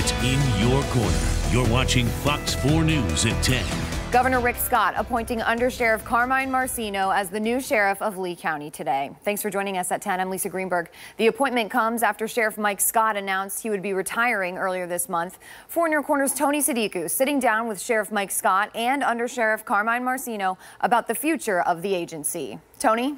It's in your corner. You're watching Fox 4 News at 10. Governor Rick Scott appointing Under Sheriff Carmine Marceno as the new sheriff of Lee County today. Thanks for joining us at 10. I'm Lisa Greenberg. The appointment comes after Sheriff Mike Scott announced he would be retiring earlier this month. 4 in your corner's Tony Sadiku sitting down with Sheriff Mike Scott and Under Sheriff Carmine Marceno about the future of the agency. Tony?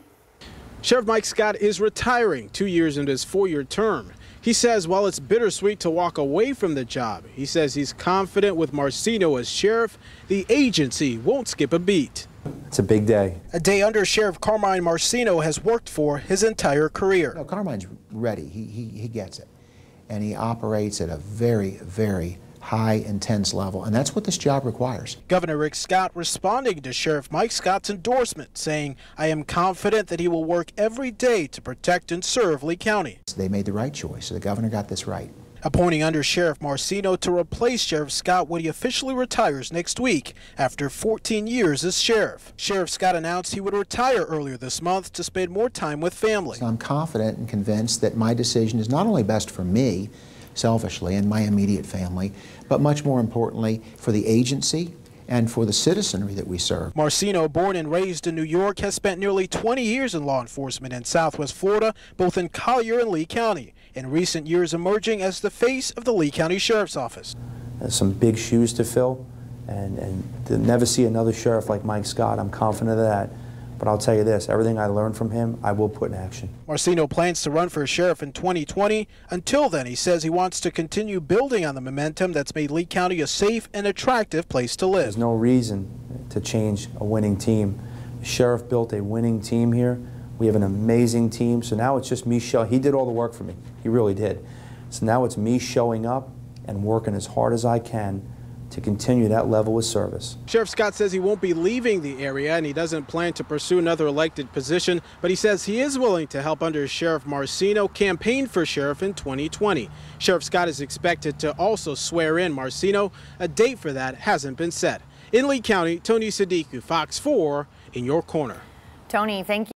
Sheriff Mike Scott is retiring 2 years into his 4-year term. He says while it's bittersweet to walk away from the job, he says he's confident with Marceno as sheriff, the agency won't skip a beat. It's a big day. A day Under Sheriff Carmine Marceno has worked for his entire career. No, Carmine's ready. He gets it. And he operates at a very, very high, intense level, and that's what this job requires. Governor Rick Scott responding to Sheriff Mike Scott's endorsement, saying, "I am confident that he will work every day to protect and serve Lee County." They made the right choice, so the governor got this right. Appointing Under Sheriff Marceno to replace Sheriff Scott when he officially retires next week after 14 years as sheriff. Sheriff Scott announced he would retire earlier this month to spend more time with family. So I'm confident and convinced that my decision is not only best for me, selfishly, and my immediate family, but much more importantly for the agency and for the citizenry that we serve. Marceno, born and raised in New York, has spent nearly 20 years in law enforcement in Southwest Florida, both in Collier and Lee County. In recent years emerging as the face of the Lee County Sheriff's Office. There's some big shoes to fill, and to never see another sheriff like Mike Scott, I'm confident of that. But I'll tell you this, everything I learned from him, I will put in action. Marceno plans to run for sheriff in 2020. Until then, he says he wants to continue building on the momentum that's made Lee County a safe and attractive place to live. There's no reason to change a winning team. The sheriff built a winning team here. We have an amazing team, so now it's just me showing. He did all the work for me. He really did. So now it's me showing up and working as hard as I can to continue that level of service. Sheriff Scott says he won't be leaving the area and he doesn't plan to pursue another elected position, but he says he is willing to help Under Sheriff Marceno campaign for sheriff in 2020. Sheriff Scott is expected to also swear in Marceno. A date for that hasn't been set. In Lee County, Tony Sadiku, Fox 4, in your corner. Tony, thank you.